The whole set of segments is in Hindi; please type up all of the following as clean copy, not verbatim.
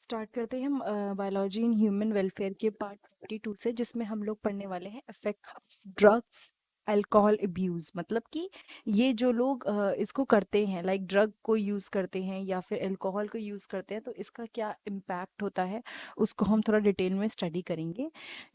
स्टार्ट करते हैं हम बायोलॉजी इन ह्यूमन वेलफेयर के पार्ट 52 से, जिसमें हम लोग पढ़ने वाले हैं effects of drugs alcohol abuse. मतलब कि ये जो लोग इसको करते हैं, लाइक ड्रग को यूज़ करते हैं या फिर अल्कोहल को यूज़ करते हैं, तो इसका क्या इम्पैक्ट होता है उसको हम थोड़ा डिटेल में स्टडी करेंगे।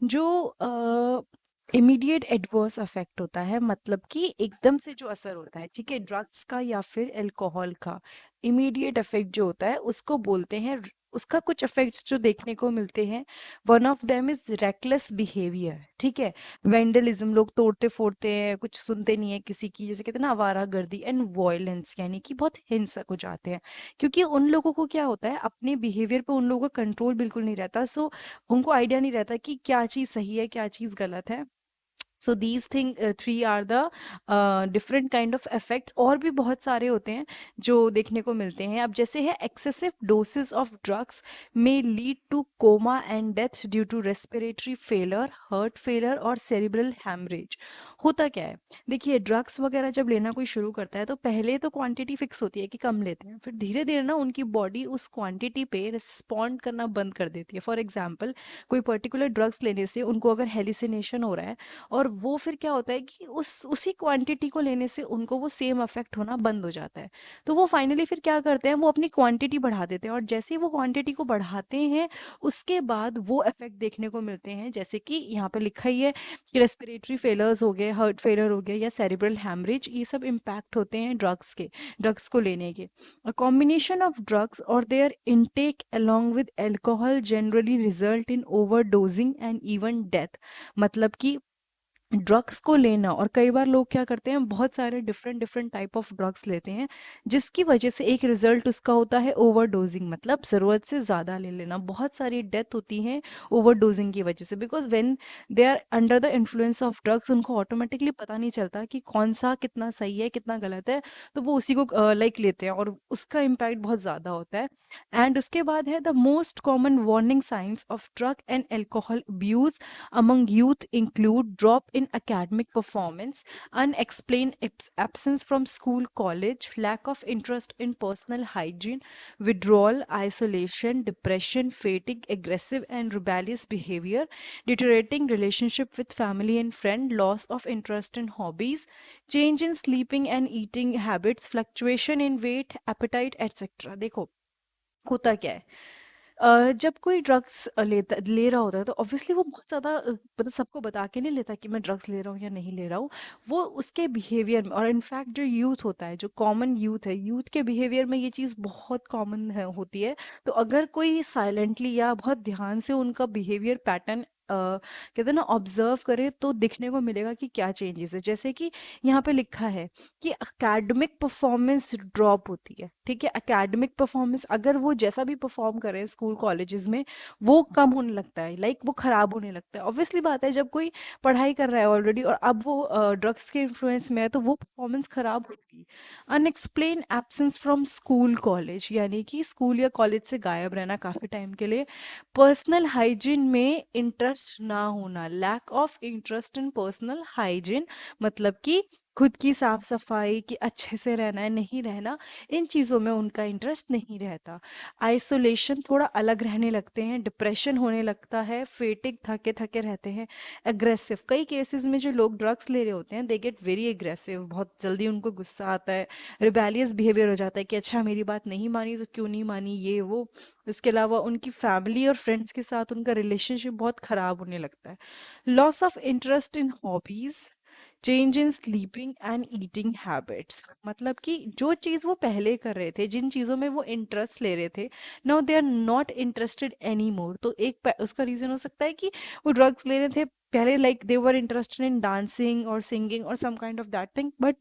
जो इमीडिएट एडवर्स अफेक्ट होता है, मतलब कि एकदम से जो असर होता है, ठीक है, ड्रग्स का या फिर अल्कोहल का इमीडिएट इफेक्ट जो होता है उसको बोलते हैं। उसका कुछ इफेक्ट्स जो देखने को मिलते हैं, one of them is reckless behaviour. ठीक है, वेंडलिज्म, लोग तोड़ते फोड़ते हैं, कुछ सुनते नहीं है किसी की, जैसे कहते हैं ना आवारागर्दी। एंड वॉयलेंस, यानी कि बहुत हिंसक हो जाते हैं, क्योंकि उन लोगों को क्या होता है, अपने बिहेवियर पे उन लोगों का कंट्रोल बिल्कुल नहीं रहता। सो उनको आइडिया नहीं रहता कि क्या चीज़ सही है क्या चीज़ गलत है। So these thing three are the different kind of effects. और भी बहुत सारे होते हैं जो देखने को मिलते हैं। अब जैसे है, excessive doses of drugs may lead to coma and death due to respiratory failure, heart failure और सेरिब्रल हैमरेज। होता क्या है, देखिए, ड्रग्स वगैरह जब लेना कोई शुरू करता है तो पहले तो क्वांटिटी फिक्स होती है कि कम लेते हैं, फिर धीरे धीरे ना उनकी बॉडी उस क्वांटिटी पे रिस्पॉन्ड करना बंद कर देती है। फॉर एग्जाम्पल, कोई पर्टिकुलर ड्रग्स लेने से उनको अगर हेलिसिनेशन हो रहा है, और वो फिर क्या होता है कि उसी क्वांटिटी को लेने से उनको वो सेम अफेक्ट होना बंद हो जाता है। तो वो फाइनली फिर क्या करते हैं, वो अपनी क्वांटिटी बढ़ा देते हैं, और जैसे ही वो क्वांटिटी को बढ़ाते हैं उसके बाद वो इफेक्ट देखने को मिलते हैं, जैसे कि यहाँ पे लिखा ही है कि रेस्पिरेटरी फेलर्स हो गए, हार्ट फेलर हो गया या सेरिब्रल हैमरेज। ये सब इम्पैक्ट होते हैं ड्रग्स को लेने के। A combination of drugs or their intake along with alcohol generally result in overdosing and even death। मतलब कि ड्रग्स को लेना, और कई बार लोग क्या करते हैं, बहुत सारे different different type of drugs लेते हैं, जिसकी वजह से एक रिजल्ट उसका होता है ओवरडोजिंग, मतलब ज़रूरत से ज़्यादा ले लेना। बहुत सारी डेथ होती है ओवरडोजिंग की वजह से, because when they are under the influence of drugs उनको ऑटोमेटिकली पता नहीं चलता कि कौन सा कितना सही है कितना गलत है, तो वो उसी को लाइक लेते हैं, और उसका इम्पैक्ट बहुत ज़्यादा होता है। एंड उसके बाद है the most common warning science of drug and alcohol abuse among youth include drop in academic performance, unexplained absence from school, college, lack of interest in personal hygiene, withdrawal, isolation, depression, fatigue, aggressive and rebellious behavior, deteriorating relationship with family and friend, loss of interest in hobbies, change in sleeping and eating habits, fluctuation in weight, appetite, etc. देखो, होता क्या है, जब कोई ड्रग्स ले रहा होता है तो ऑब्वियसली वो बहुत ज़्यादा मतलब सबको बता के नहीं लेता कि मैं ड्रग्स ले रहा हूँ या नहीं ले रहा हूँ। वो उसके बिहेवियर में, और इनफैक्ट जो यूथ होता है, जो कॉमन यूथ है, यूथ के बिहेवियर में ये चीज़ बहुत कॉमन है होती है। तो अगर कोई साइलेंटली या बहुत ध्यान से उनका बिहेवियर पैटर्न कहते हैं ना ऑब्जर्व करे, तो दिखने को मिलेगा कि क्या चेंजेस है। जैसे कि यहाँ पे लिखा है कि एकेडमिक परफॉर्मेंस ड्रॉप होती है। ठीक है, एकेडमिक परफॉर्मेंस अगर वो जैसा भी परफॉर्म करे स्कूल कॉलेजेस में, वो कम होने लगता है, लाइक वो खराब होने लगता है। ऑब्वियसली बात है, जब कोई पढ़ाई कर रहा है ऑलरेडी और अब वो ड्रग्स के इन्फ्लुएंस में है, तो वो परफॉर्मेंस खराब होगी। Unexplained absence from school college, यानी कि स्कूल या कॉलेज से गायब रहना काफ़ी टाइम के लिए। पर्सनल हाइजीन में इंटरेस्ट ना होना, lack of interest in personal hygiene, मतलब कि खुद की साफ सफाई, कि अच्छे से रहना है नहीं रहना, इन चीज़ों में उनका इंटरेस्ट नहीं रहता। आइसोलेशन, थोड़ा अलग रहने लगते हैं, डिप्रेशन होने लगता है, फेटिक, थके थके रहते हैं। एग्रेसिव, कई केसेस में जो लोग ड्रग्स ले रहे होते हैं दे गेट वेरी एग्रेसिव, बहुत जल्दी उनको गुस्सा आता है, रिबेलियस बिहेवियर हो जाता है कि अच्छा मेरी बात नहीं मानी तो क्यों नहीं मानी, ये वो। इसके अलावा उनकी फैमिली और फ्रेंड्स के साथ उनका रिलेशनशिप बहुत ख़राब होने लगता है। Loss of interest in hobbies, change in sleeping and eating habits, मतलब कि जो चीज़ वो पहले कर रहे थे, जिन चीज़ों में वो इंटरेस्ट ले रहे थे, now they are not interested any more. तो उसका रीज़न हो सकता है कि वो ड्रग्स ले रहे थे पहले, like they were interested in dancing और सिंगिंग और some kind of that thing, but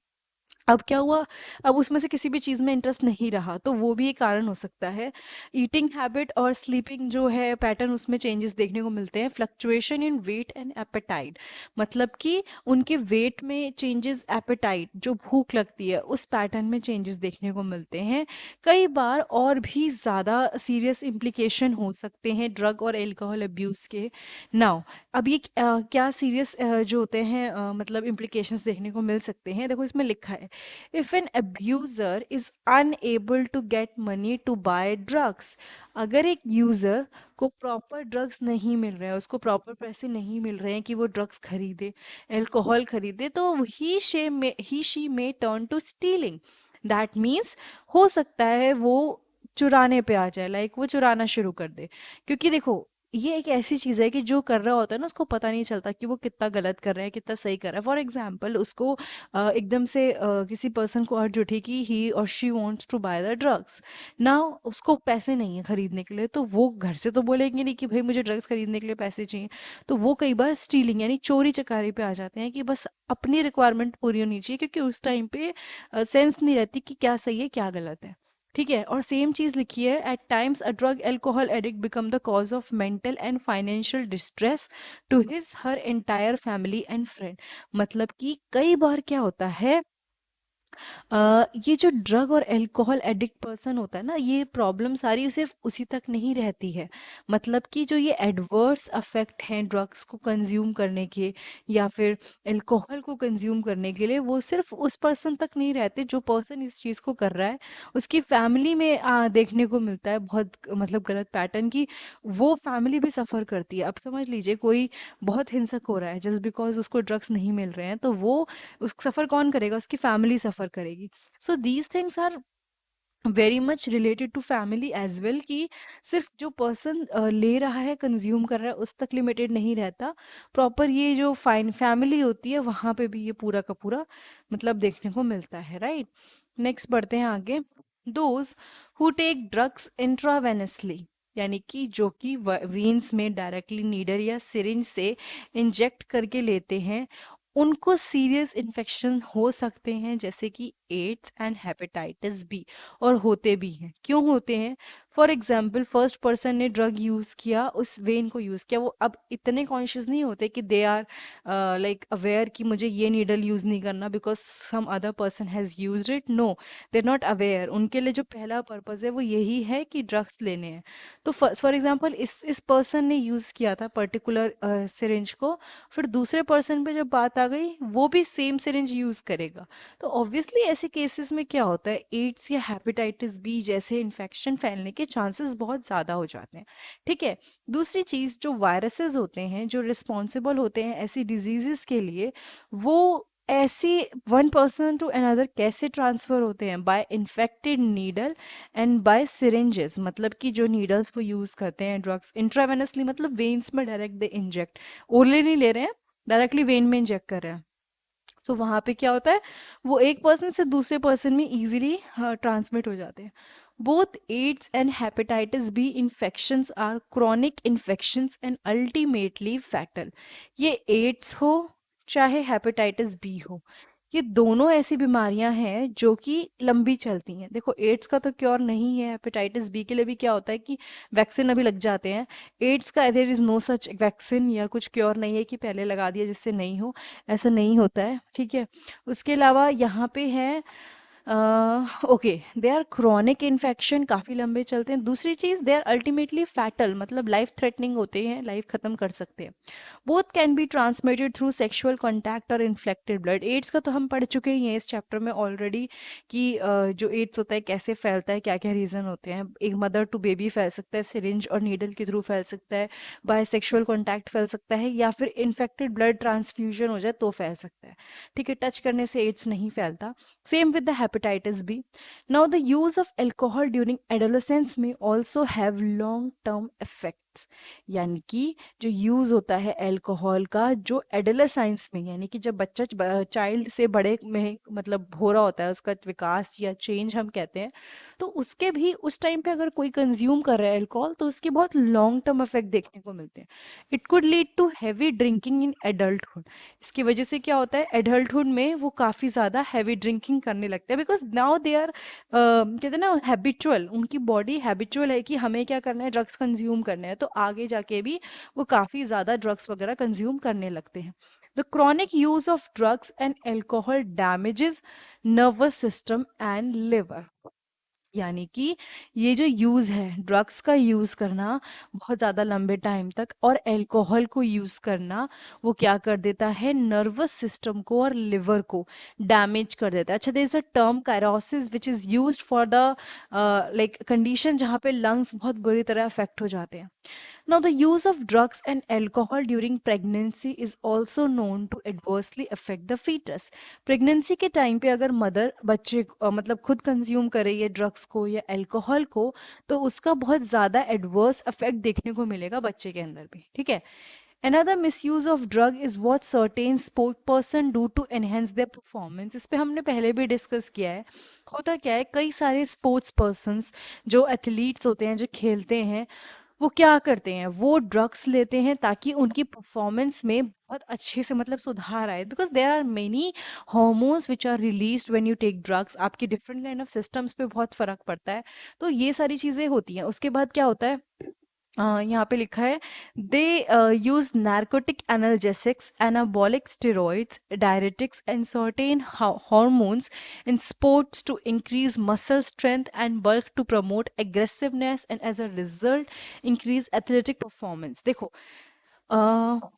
अब क्या हुआ, अब उसमें से किसी भी चीज़ में इंटरेस्ट नहीं रहा, तो वो भी एक कारण हो सकता है। ईटिंग हैबिट और स्लीपिंग जो है पैटर्न, उसमें चेंजेस देखने को मिलते हैं। Fluctuation in weight and appetite, मतलब कि उनके वेट में चेंजेस, एपेटाइट जो भूख लगती है उस पैटर्न में चेंजेस देखने को मिलते हैं। कई बार और भी ज़्यादा सीरियस इम्प्लीकेशन हो सकते हैं ड्रग और एल्कोहल अब्यूज़ के। नाउ, अब ये क्या सीरियस जो होते हैं मतलब इम्प्लीकेशंस देखने को मिल सकते हैं, देखो इसमें लिखा है if an abuser is unable to get money to buy drugs, अगर एक यूजर को प्रॉपर ड्रग्स नहीं मिल रहे हैं, उसको प्रॉपर पैसे नहीं मिल रहे हैं कि वो ड्रग्स खरीदे, अल्कोहल खरीदे, तो he she may turn to stealing. That means हो सकता है वो चुराने पे आ जाए, लाइक वो चुराना शुरू कर दे। क्योंकि देखो, ये एक ऐसी चीज़ है कि जो कर रहा होता है ना, उसको पता नहीं चलता कि वो कितना गलत कर रहा है, कितना सही कर रहा है। फॉर एग्जाम्पल, उसको एकदम से किसी पर्सन को अर्ज उठी कि ही और she wants to buy the drugs. ना उसको पैसे नहीं है खरीदने के लिए, तो वो घर से तो बोलेंगे नहीं कि भाई मुझे ड्रग्स खरीदने के लिए पैसे चाहिए। तो वो कई बार स्टीलिंग यानी चोरी चकारी पे आ जाते हैं कि बस अपनी रिक्वायरमेंट पूरी होनी चाहिए, क्योंकि उस टाइम पे सेंस नहीं रहती कि क्या सही है क्या गलत है। ठीक है, और सेम चीज लिखी है, at times a drug alcohol addict become the cause of mental and financial distress to his her entire family and friend. मतलब कि कई बार क्या होता है, ये जो ड्रग और अल्कोहल एडिक्ट पर्सन होता है ना, ये प्रॉब्लम सारी सिर्फ उसी तक नहीं रहती है। मतलब कि जो ये एडवर्स अफेक्ट हैं ड्रग्स को कंज्यूम करने के या फिर अल्कोहल को कंज्यूम करने के लिए, वो सिर्फ उस पर्सन तक नहीं रहते जो पर्सन इस चीज़ को कर रहा है। उसकी फैमिली में देखने को मिलता है बहुत मतलब गलत पैटर्न की, वो फैमिली भी सफ़र करती है। अब समझ लीजिए कोई बहुत हिंसक हो रहा है जस्ट बिकॉज उसको ड्रग्स नहीं मिल रहे हैं, तो वो उस सफ़र कौन करेगा, उसकी फैमिली सफ़र करेगी। So these things are very much related to family as well, कि सिर्फ जो पर्सन ले रहा है कंज्यूम कर रहा है उस तक लिमिटेड नहीं रहता, प्रॉपर ये जो फाइन फैमिली होती है वहाँ पे भी ये पूरा का पूरा मतलब देखने को मिलता है, राइट। नेक्स्ट बढ़ते हैं आगे। Those who take drugs intravenously, यानी कि जो कि वेन्स में डायरेक्टली नीडल या सिरिंज से इंजेक्ट करके लेते हैं, उनको सीरियस इन्फेक्शन हो सकते हैं, जैसे कि एड्स एंड हेपेटाइटिस बी। और होते भी हैं। क्यों होते हैं? फॉर एग्जाम्पल, फर्स्ट पर्सन ने ड्रग यूज़ किया, उस वेन को यूज़ किया, वो अब इतने कॉन्शियस नहीं होते कि दे आर लाइक अवेयर कि मुझे ये नीडल यूज़ नहीं करना because some other person has used it. No, they are not aware. उनके लिए जो पहला पर्पज़ है वो यही है कि ड्रग्स लेने हैं। तो फॉर एग्जाम्पल, इस पर्सन ने यूज़ किया था पर्टिकुलर सिरिंज को, फिर दूसरे पर्सन पे जब बात आ गई वो भी सेम सिरिंज यूज़ करेगा। तो ऑब्वियसली ऐसे केसेस में क्या होता है, एड्स या हेपेटाइटिस बी जैसे इन्फेक्शन फैलने के चांसेस बहुत ज़्यादा हो जाते हैं। ठीक है। दूसरी चीज़, जो वायरसेस होते हैं जो रिस्पॉन्सिबल होते हैं ऐसी डिजीजेस के लिए, वो ऐसे वन पर्सन टू अनदर कैसे ट्रांसफ़र होते हैं, by infected needle and by syringes. मतलब कि जो नीडल्स वो यूज़ करते हैं ड्रग्स इंट्रावेनसली, मतलब वेन्स में डायरेक्ट दे इंजेक्ट, ओरली नहीं ले रहे हैं, डायरेक्टली वेन में इंजेक्ट कर रहे हैं। तो वहाँ पे क्या होता है, वो एक पर्सन से दूसरे पर्सन में इजीली ट्रांसमिट हो जाते हैं। Both AIDS and hepatitis B infections are chronic infections and ultimately fatal. ये एड्स हो चाहे हेपेटाइटिस बी हो, ये दोनों ऐसी बीमारियां हैं जो कि लंबी चलती हैं। देखो, एड्स का तो क्योर नहीं है, हेपेटाइटिस बी के लिए भी क्या होता है कि वैक्सीन अभी लग जाते हैं। एड्स का there is no such vaccine या कुछ क्योर नहीं है कि पहले लगा दिया जिससे नहीं हो, ऐसा नहीं होता है। ठीक है। उसके अलावा यहाँ पे है okay, they are chronic infection, काफ़ी लंबे चलते हैं। दूसरी चीज़, दे आर अल्टीमेटली फैटल, मतलब लाइफ थ्रेटनिंग होते हैं, लाइफ ख़त्म कर सकते हैं। Both can be transmitted through sexual contact और इन्फ्लेक्टेड ब्लड। एड्स का तो हम पढ़ चुके ही हैं इस चैप्टर में ऑलरेडी कि जो एड्स होता है कैसे फैलता है, क्या क्या रीज़न होते हैं। एक मदर टू बेबी फैल सकता है, सिरिंज और नीडल के थ्रू फैल सकता है, बाय सेक्सुअल कॉन्टैक्ट फैल सकता है, या फिर इन्फेक्टेड ब्लड ट्रांसफ्यूजन हो जाए तो फैल सकता है। ठीक है, टच करने से एड्स नहीं फैलता। Same with the hepatitis B. Now the use of alcohol during adolescence में also have long term effects. यानी कि जो यूज़ होता है अल्कोहल का जो एडोलेसेंस में, यानी कि जब बच्चा चाइल्ड से बड़े में मतलब हो रहा होता है, उसका विकास या चेंज हम कहते हैं, तो उसके भी उस टाइम पे अगर कोई कंज्यूम कर रहा है अल्कोहल, तो उसके बहुत लॉन्ग टर्म इफेक्ट देखने को मिलते हैं। It could lead to heavy drinking in adulthood. इसकी वजह से क्या होता है, एडल्टहुड में वो काफ़ी ज़्यादा हैवी ड्रिंकिंग करने लगते हैं, बिकॉज नाउ दे आर कहते हैं ना हैबिचुअल, उनकी बॉडी हैबिचुअल है कि हमें क्या करना है, ड्रग्स कंज्यूम करने हैं, तो आगे जाके भी वो काफ़ी ज़्यादा ड्रग्स वगैरह कंज्यूम करने लगते हैं। The chronic use of drugs and alcohol damages nervous system and liver. यानी कि ये जो यूज़ है, ड्रग्स का यूज़ करना बहुत ज़्यादा लंबे टाइम तक और अल्कोहल को यूज़ करना, वो क्या कर देता है, नर्वस सिस्टम को और लिवर को डैमेज कर देता है। अच्छा, there is a term cirrhosis which is used for the like condition जहाँ पे लंग्स बहुत बुरी तरह अफेक्ट हो जाते हैं। Now, the use of drugs and alcohol during pregnancy is also known to adversely affect the fetus. Pregnancy के टाइम पे अगर मदर बच्चे मतलब खुद कंज्यूम करे ये ड्रग्स को या अल्कोहल को, तो उसका बहुत ज़्यादा एडवर्स इफेक्ट देखने को मिलेगा बच्चे के अंदर भी, ठीक है। Another misuse of drug is what certain sport person do to enhance their performance. इस पे हमने पहले भी डिस्कस किया है। होता क्या है, कई सारे स्पोर्ट्स पर्सन्स जो एथलीट्स होते हैं, जो खेलते हैं, वो क्या करते हैं, वो ड्रग्स लेते हैं ताकि उनकी परफॉर्मेंस में बहुत अच्छे से मतलब सुधार आए, because there are many hormones which are released when you take drugs. आपके डिफरेंट काइंड ऑफ सिस्टम्स पे बहुत फर्क पड़ता है। तो ये सारी चीज़ें होती हैं। उसके बाद क्या होता है, यहाँ पे लिखा है, they use narcotic analgesics, anabolic steroids, diuretics and certain hormones in sports to increase muscle strength and bulk, to promote aggressiveness and as a result increase athletic performance। देखो, अ,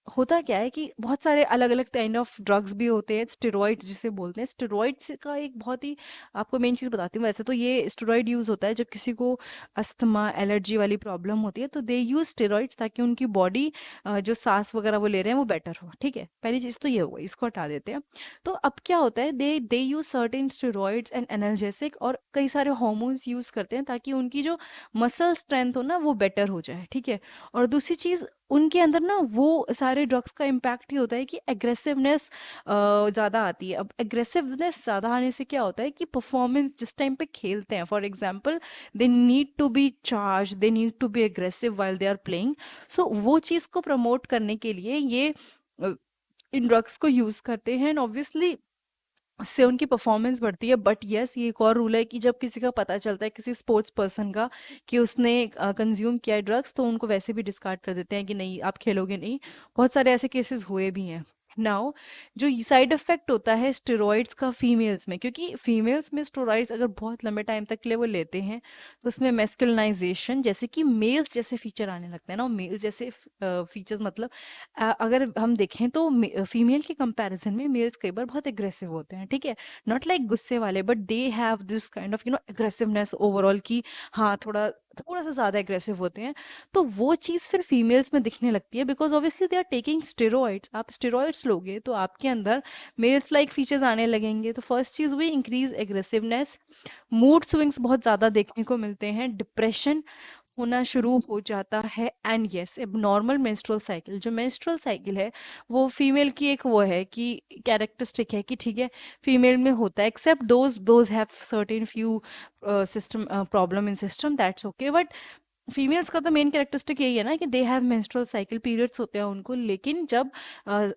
होता क्या है कि बहुत सारे अलग अलग काइंड ऑफ ड्रग्स भी होते हैं, स्टेरॉइड्स जिसे बोलते हैं। स्टेरॉइड्स का एक बहुत ही, आपको मेन चीज़ बताती हूँ। वैसे तो ये स्टेरॉइड यूज़ होता है जब किसी को अस्थमा एलर्जी वाली प्रॉब्लम होती है, तो दे यूज़ स्टेरॉइड्स ताकि उनकी बॉडी जो सांस वगैरह वो ले रहे हैं वो बेटर हो, ठीक है। पहली चीज़ तो ये हुआ, इसको हटा देते हैं। तो अब क्या होता है, they use certain steroids and analgesic, और कई सारे हॉर्मोन्स यूज़ करते हैं ताकि उनकी जो मसल स्ट्रेंथ हो ना वो बेटर हो जाए, ठीक है। और दूसरी चीज़, उनके अंदर ना वो सारे ड्रग्स का इम्पैक्ट ही होता है कि एग्रेसिवनेस ज़्यादा आती है। अब एग्रेसिवनेस ज़्यादा आने से क्या होता है कि परफॉर्मेंस जिस टाइम पे खेलते हैं, for example they need to be charge, they need to be aggressive while they are playing. So वो चीज़ को प्रमोट करने के लिए ये अ, इन ड्रग्स को यूज़ करते हैं, एंड ऑब्वियसली उससे उनकी परफॉर्मेंस बढ़ती है। बट यस, ये एक और रूल है कि जब किसी का पता चलता है, किसी स्पोर्ट्स पर्सन का, कि उसने कंज्यूम किया है ड्रग्स, तो उनको वैसे भी डिस्कार्ड कर देते हैं कि नहीं, आप खेलोगे नहीं। बहुत सारे ऐसे केसेस हुए भी हैं। नाउ, जो साइड इफेक्ट होता है स्टेरॉइड्स का फीमेल्स में, क्योंकि फीमेल्स में स्टेरॉइड्स अगर बहुत लंबे टाइम तक के लिए वो लेते हैं, तो उसमें मेस्कुलिनाइजेशन जैसे कि मेल्स जैसे फीचर आने लगते हैं ना। मेल्स जैसे फीचर्स मतलब अगर हम देखें तो फीमेल के कंपैरिजन में मेल्स कई बार बहुत एग्रेसिव होते हैं, ठीक है। नॉट लाइक गुस्से वाले, but they have this kind of aggressiveness overall की, हाँ, थोड़ा थोड़ा सा ज़्यादा एग्रेसिव होते हैं। तो वो चीज़ फिर फीमेल्स में दिखने लगती है, because obviously they are taking steroids. आप स्टेरॉइड्स लोगे तो आपके अंदर मेल्स लाइक फीचर्स आने लगेंगे। तो फर्स्ट चीज़ हुई इंक्रीज एग्रेसिवनेस, मूड स्विंग्स बहुत ज़्यादा देखने को मिलते हैं, डिप्रेशन होना शुरू हो जाता है, एंड यस, अब नॉर्मल मेंस्ट्रुअल साइकिल, जो मेंस्ट्रुअल साइकिल है वो फीमेल की एक वो है कि कैरेक्टरिस्टिक है कि ठीक है, फीमेल में होता है, except those have certain few system problem in system, that's okay. But females का तो मेन कैरेक्टरिस्टिक यही है ना कि they have menstrual cycle, periods होते हैं उनको। लेकिन जब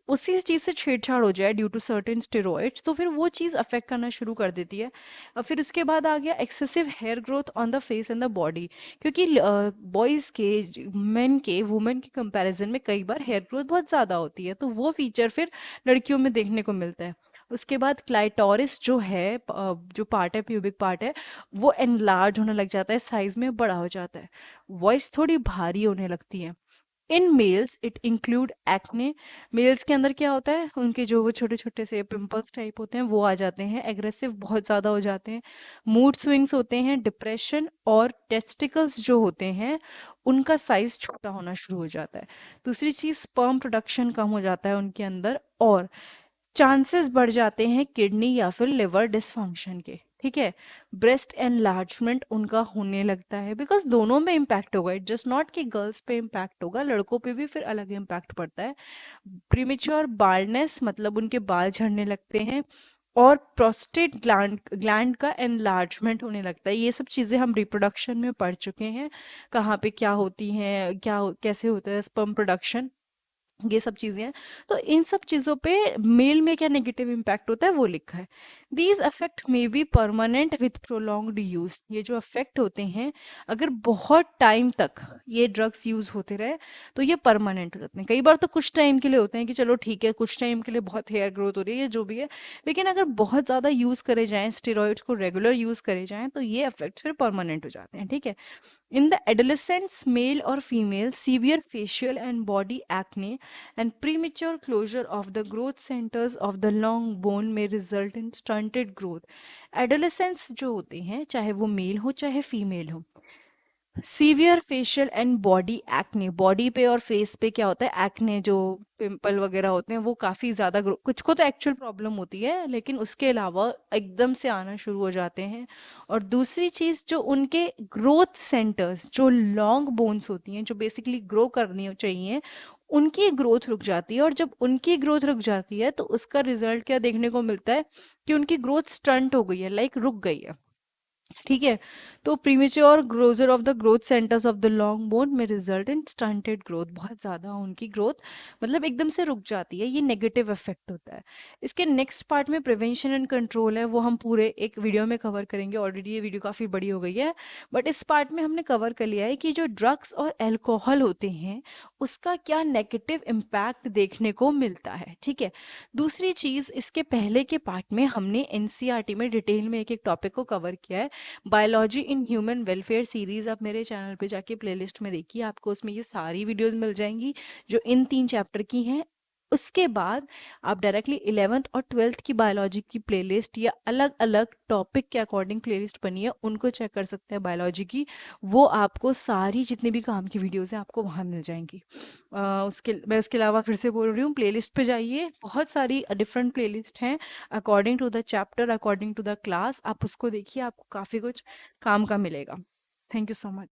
उसी चीज़ से छेड़छाड़ हो जाए ड्यू टू सर्टेन स्टेरॉइड्स, तो फिर वो चीज़ अफेक्ट करना शुरू कर देती है। फिर उसके बाद आ गया excessive hair growth on the face and the body, क्योंकि बॉयज़ के, मेन के, वुमेन के कंपैरिजन में कई बार हेयर ग्रोथ बहुत ज़्यादा होती है, तो वो फीचर फिर लड़कियों में देखने को मिलता है। उसके बाद क्लाइटोरिस जो है, जो पार्ट है, प्यूबिक पार्ट है, वो एनलार्ज होने लग जाता है, साइज में बड़ा हो जाता है, वॉइस थोड़ी भारी होने लगती है। In males it include acne. Males के अंदर क्या होता है, उनके जो वो छोटे छोटे से पिंपल्स टाइप होते हैं वो आ जाते हैं, एग्रेसिव बहुत ज़्यादा हो जाते हैं, मूड स्विंग्स होते हैं, डिप्रेशन, और टेस्टिकल्स जो होते हैं उनका साइज छोटा होना शुरू हो जाता है। दूसरी चीज़, स्पर्म प्रोडक्शन कम हो जाता है उनके अंदर, और चांसेस बढ़ जाते हैं किडनी या फिर लिवर डिसफंक्शन के, ठीक है। ब्रेस्ट एनलार्जमेंट उनका होने लगता है, बिकॉज दोनों में इम्पैक्ट होगा। इट जस्ट नॉट कि गर्ल्स पे इम्पैक्ट होगा, लड़कों पे भी फिर अलग इम्पैक्ट पड़ता है। प्रीमेच्योर बाल्डनेस मतलब उनके बाल झड़ने लगते हैं, और प्रोस्टेट ग्लैंड का एनलार्जमेंट होने लगता है। ये सब चीज़ें हम रिप्रोडक्शन में पढ़ चुके हैं, कहाँ पे क्या होती हैं, कैसे होता है स्पर्म प्रोडक्शन, ये सब चीज़ें हैं। तो इन सब चीज़ों पे मेल में क्या नेगेटिव इम्पैक्ट होता है वो लिखा है। These affect may be permanent with prolonged use. ये जो अफेक्ट होते हैं, अगर बहुत टाइम तक ये ड्रग्स यूज होते रहे तो ये परमानेंट हो जाते हैं। कई बार तो कुछ टाइम के लिए होते हैं कि चलो ठीक है, कुछ टाइम के लिए बहुत हेयर ग्रोथ हो रही है या जो भी है, लेकिन अगर बहुत ज़्यादा यूज़ करे जाएं, स्टेरॉइड्स को रेगुलर यूज़ करे जाएं, तो ये इफेक्ट्स फिर परमानेंट हो जाते हैं। ठीक है। In the adolescents, male or female, severe facial and body acne and premature closure of the growth centers of the long bone may result in stunted growth. Adolescents जो होते हैं, चाहे वो मेल हो चाहे फीमेल हो, severe facial and body acne, body पे और फेस पे क्या होता है, एक्ने जो पिंपल वगैरह होते हैं वो काफ़ी ज़्यादा कुछ को तो एक्चुअल प्रॉब्लम होती है, लेकिन उसके अलावा एकदम से आना शुरू हो जाते हैं। और दूसरी चीज़, जो उनके ग्रोथ सेंटर्स, जो लॉन्ग बोन्स होती हैं जो बेसिकली ग्रो करनी चाहिए, उनकी ग्रोथ रुक जाती है। और जब उनकी ग्रोथ रुक जाती है तो उसका रिजल्ट क्या देखने को मिलता है कि उनकी ग्रोथ स्टंट हो गई है, लाइक रुक गई है। ठीक है। तो premature closure of the growth centers of the long bone में रिजल्ट इन स्टंटेड ग्रोथ, बहुत ज़्यादा उनकी ग्रोथ मतलब एकदम से रुक जाती है। ये नेगेटिव इफेक्ट होता है। इसके नेक्स्ट पार्ट में प्रिवेंशन एंड कंट्रोल है, वो हम पूरे एक वीडियो में कवर करेंगे। ऑलरेडी ये वीडियो काफ़ी बड़ी हो गई है, बट इस पार्ट में हमने कवर कर लिया है कि जो ड्रग्स और अल्कोहल होते हैं उसका क्या नेगेटिव इम्पैक्ट देखने को मिलता है। ठीक है। दूसरी चीज़, इसके पहले के पार्ट में हमने एनसीईआरटी में डिटेल में एक एक टॉपिक को कवर किया है। Biology in human welfare series आप मेरे चैनल पे जाके प्लेलिस्ट में देखिए, आपको उसमें ये सारी वीडियोस मिल जाएंगी जो इन 3 चैप्टर की हैं। उसके बाद आप डायरेक्टली 11th और 12th की बायोलॉजी की प्लेलिस्ट या अलग अलग टॉपिक के अकॉर्डिंग प्लेलिस्ट बनी है, उनको चेक कर सकते हैं बायोलॉजी की। वो आपको सारी जितनी भी काम की वीडियोस हैं आपको वहाँ मिल जाएंगी। मैं उसके अलावा फिर से बोल रही हूँ, प्लेलिस्ट पे जाइए, बहुत सारी डिफरेंट प्लेलिस्ट हैं according to the chapter, according to the class. आप उसको देखिए, आपको काफ़ी कुछ काम का मिलेगा। Thank you so much.